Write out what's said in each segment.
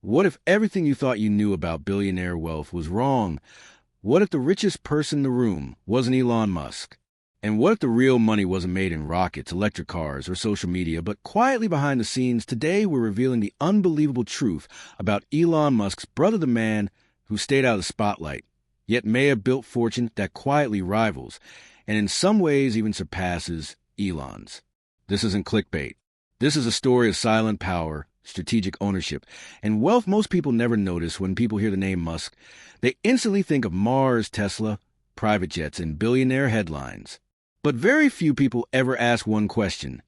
What if everything you thought you knew about billionaire wealth was wrong? What if the richest person in the room wasn't Elon Musk? And what if the real money wasn't made in rockets, electric cars, or social media, but quietly behind the scenes? Today we're revealing the unbelievable truth about Elon Musk's brother, the man who stayed out of the spotlight, yet may have built fortune that quietly rivals, and in some ways even surpasses, Elon's. This isn't clickbait. This is a story of silent power, strategic ownership, and wealth most people never notice. When people hear the name Musk, they instantly think of Mars, Tesla, private jets, and billionaire headlines. But very few people ever ask one question.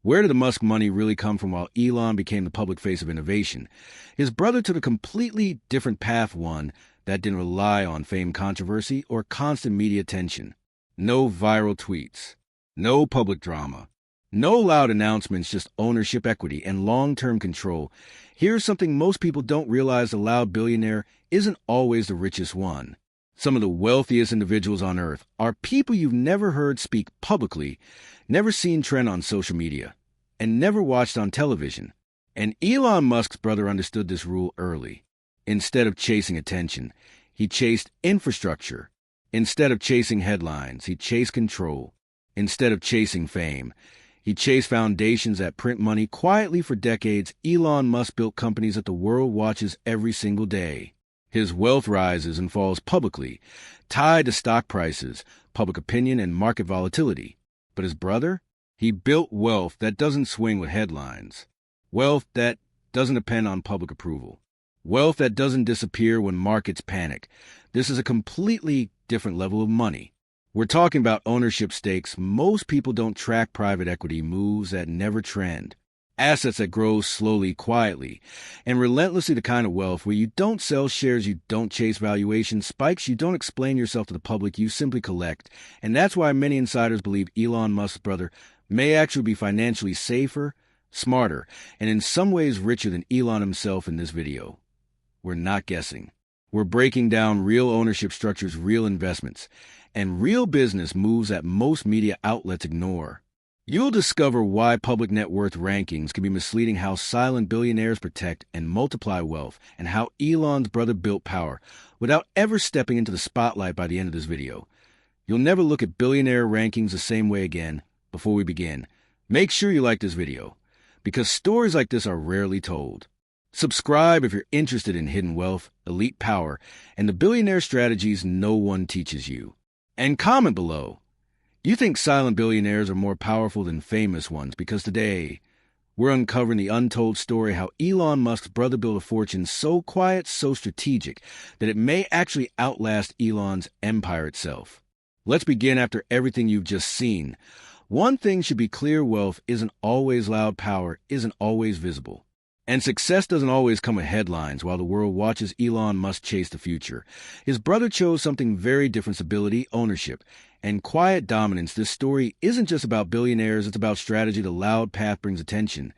Where did the Musk money really come from while Elon became the public face of innovation? His brother took a completely different path, one that didn't rely on fame, controversy, or constant media attention. No viral tweets, no public drama, no loud announcements, just ownership, equity, and long-term control. Here's something most people don't realize: a loud billionaire isn't always the richest one. Some of the wealthiest individuals on earth are people you've never heard speak publicly, never seen trend on social media, and never watched on television. And Elon Musk's brother understood this rule early. Instead of chasing attention, he chased infrastructure. Instead of chasing headlines, he chased control. Instead of chasing fame, he chased foundations that print money. Quietly for decades, Elon Musk built companies that the world watches every single day. His wealth rises and falls publicly, tied to stock prices, public opinion, and market volatility. But his brother? He built wealth that doesn't swing with headlines. Wealth that doesn't depend on public approval. Wealth that doesn't disappear when markets panic. This is a completely different level of money. We're talking about ownership stakes. Most people don't track private equity moves that never trend. Assets that grow slowly, quietly, and relentlessly. The kind of wealth where you don't sell shares, you don't chase valuation spikes, you don't explain yourself to the public, you simply collect. And that's why many insiders believe Elon Musk's brother may actually be financially safer, smarter, and in some ways richer than Elon himself. In this video, we're not guessing. We're breaking down real ownership structures, real investments, and real business moves that most media outlets ignore. You'll discover why public net worth rankings can be misleading, how silent billionaires protect and multiply wealth, and how Elon's brother built power without ever stepping into the spotlight. By the end of this video, you'll never look at billionaire rankings the same way again. Before we begin, make sure you like this video, because stories like this are rarely told. Subscribe if you're interested in hidden wealth, elite power, and the billionaire strategies no one teaches you. And comment below. You think silent billionaires are more powerful than famous ones? Because today, we're uncovering the untold story how Elon Musk's brother built a fortune so quiet, so strategic, that it may actually outlast Elon's empire itself. Let's begin. After everything you've just seen, one thing should be clear: wealth isn't always loud, power isn't always visible. And success doesn't always come with headlines. While the world watches Elon Musk chase the future, his brother chose something very different: stability, ownership, and quiet dominance. This story isn't just about billionaires, it's about strategy. The loud path brings attention,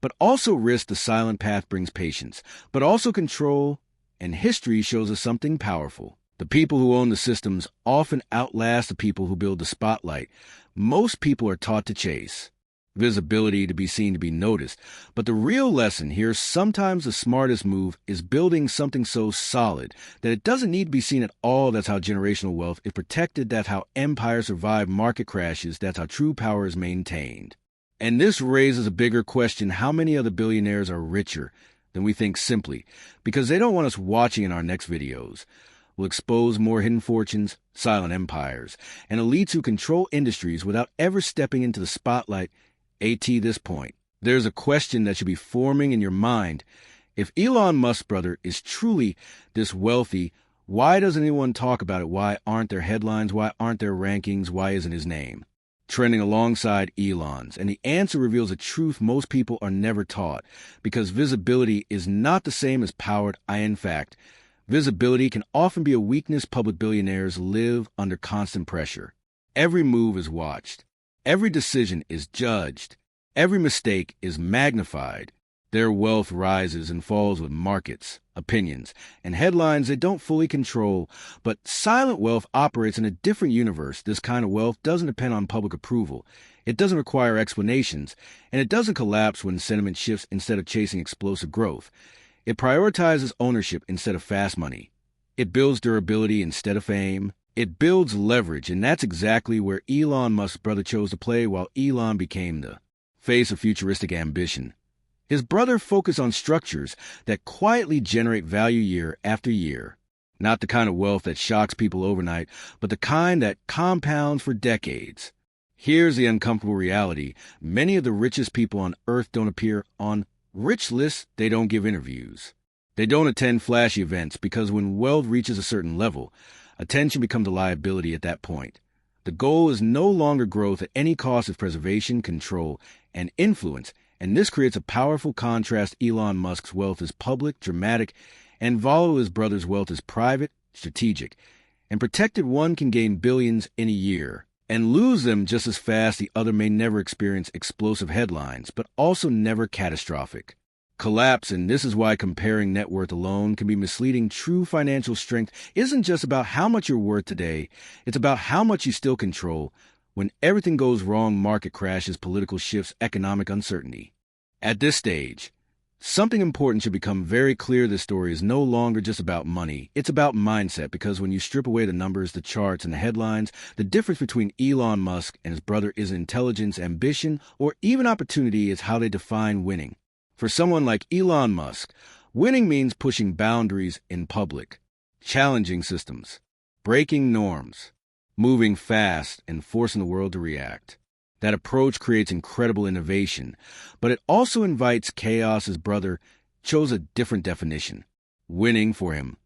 but also risk. The silent path brings patience, but also control. And history shows us something powerful. The people who own the systems often outlast the people who build the spotlight. Most people are taught to chase visibility, to be seen, to be noticed. But the real lesson here: sometimes the smartest move is building something so solid that it doesn't need to be seen at all. That's how generational wealth is protected. That's how empires survive market crashes. That's how true power is maintained. And this raises a bigger question: how many other billionaires are richer than we think? Simply because they don't want us watching. In our next videos, we'll expose more hidden fortunes, silent empires, and elites who control industries without ever stepping into the spotlight. At this point, there's a question that should be forming in your mind. If Elon Musk's brother is truly this wealthy, why doesn't anyone talk about it? Why aren't there headlines? Why aren't there rankings? Why isn't his name trending alongside Elon's? And the answer reveals a truth most people are never taught. Because visibility is not the same as power. In fact, visibility can often be a weakness. Public billionaires live under constant pressure. Every move is watched. Every decision is judged. Every mistake is magnified. Their wealth rises and falls with markets, opinions, and headlines they don't fully control. But silent wealth operates in a different universe. This kind of wealth doesn't depend on public approval. It doesn't require explanations, and it doesn't collapse when sentiment shifts. Instead of chasing explosive growth, It prioritizes ownership instead of fast money. It builds durability instead of fame. It builds leverage, and that's exactly where Elon Musk's brother chose to play while Elon became the face of futuristic ambition. His brother focused on structures that quietly generate value year after year. Not the kind of wealth that shocks people overnight, but the kind that compounds for decades. Here's the uncomfortable reality. Many of the richest people on Earth don't appear on rich lists. They don't give interviews. They don't attend flashy events because when wealth reaches a certain level, attention becomes a liability at that point. The goal is no longer growth at any cost of preservation, control, and influence, and this creates a powerful contrast. Elon Musk's wealth is public, dramatic, and volatile. His brother's wealth is private, strategic, and protected. One can gain billions in a year and lose them just as fast. The other may never experience explosive headlines, but also never catastrophic collapse, and this is why comparing net worth alone can be misleading. True financial strength isn't just about how much you're worth today, it's about how much you still control when everything goes wrong: market crashes, political shifts, economic uncertainty. At this stage, something important should become very clear. This story is no longer just about money, it's about mindset, because when you strip away the numbers, the charts, and the headlines, the difference between Elon Musk and his brother isn't intelligence, ambition, or even opportunity. It's how they define winning. For someone like Elon Musk, winning means pushing boundaries in public, challenging systems, breaking norms, moving fast, and forcing the world to react. That approach creates incredible innovation, but it also invites chaos. His brother chose a different definition. Winning for him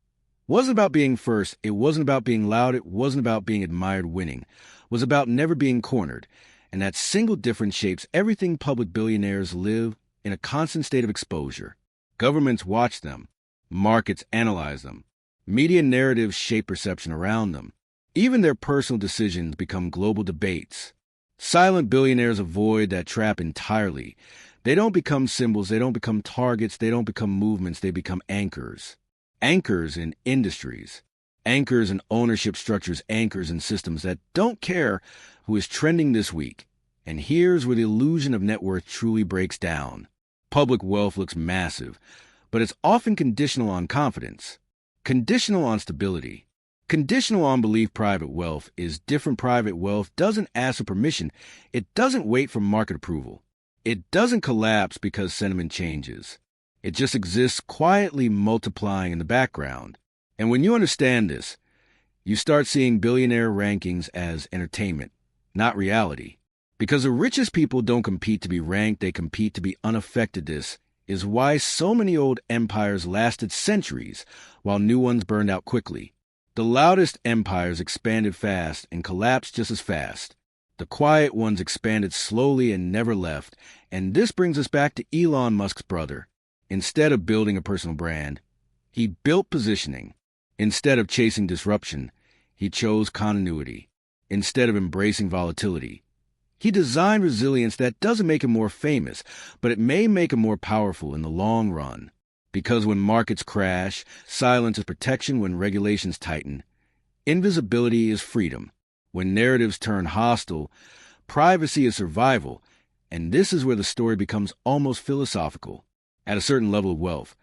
wasn't about being first, it wasn't about being loud, it wasn't about being admired. Winning was about never being cornered, and that single difference shapes everything. Public billionaires live in a constant state of exposure. Governments watch them. Markets analyze them. Media narratives shape perception around them. Even their personal decisions become global debates. Silent billionaires avoid that trap entirely. They don't become symbols. They don't become targets. They don't become movements. They become anchors. Anchors in industries. Anchors in ownership structures. Anchors in systems that don't care who is trending this week. And here's where the illusion of net worth truly breaks down. Public wealth looks massive, but it's often conditional on confidence, conditional on stability, conditional on belief. Private wealth is different. Private wealth doesn't ask for permission. It doesn't wait for market approval. It doesn't collapse because sentiment changes. It just exists quietly, multiplying in the background. And when you understand this, you start seeing billionaire rankings as entertainment, not reality. Because the richest people don't compete to be ranked, they compete to be unaffected. This is why so many old empires lasted centuries, while new ones burned out quickly. The loudest empires expanded fast and collapsed just as fast. The quiet ones expanded slowly and never left. And this brings us back to Elon Musk's brother. Instead of building a personal brand, he built positioning. Instead of chasing disruption, he chose continuity. Instead of embracing volatility, he designed resilience. That doesn't make him more famous, but it may make him more powerful in the long run. Because when markets crash, silence is protection. When regulations tighten, invisibility is freedom. When narratives turn hostile, privacy is survival. And this is where the story becomes almost philosophical. At a certain level of wealth,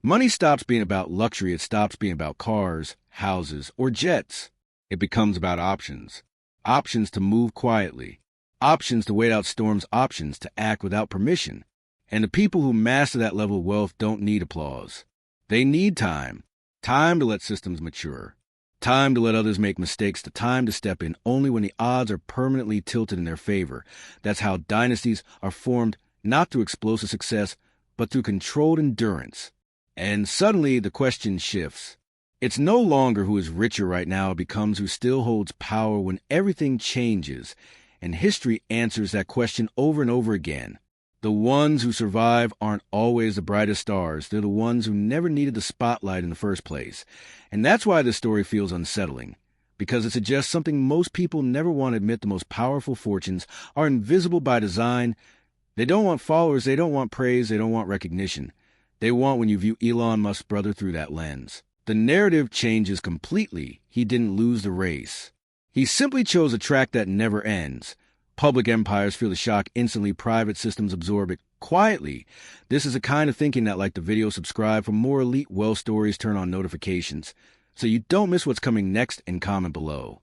money stops being about luxury. It stops being about cars, houses, or jets. It becomes about options. Options to move quietly. Options to wait out storms, options to act without permission. And the people who master that level of wealth don't need applause. They need time. Time to let systems mature. Time to let others make mistakes. The time to step in only when the odds are permanently tilted in their favor. That's how dynasties are formed, not through explosive success, but through controlled endurance. And suddenly the question shifts. It's no longer who is richer right now. It becomes who still holds power when everything changes. And history answers that question over and over again. The ones who survive aren't always the brightest stars. They're the ones who never needed the spotlight in the first place. And that's why this story feels unsettling, because it suggests something most people never want to admit. The most powerful fortunes are invisible by design. They don't want followers. They don't want praise. They don't want recognition. They want when you view Elon Musk's brother through that lens. The narrative changes completely. He didn't lose the race. He simply chose a track that never ends. Public empires feel the shock instantly. Private systems absorb it quietly. This is the kind of thinking that like the video, subscribe for more elite wealth stories, turn on notifications so you don't miss what's coming next, and comment below.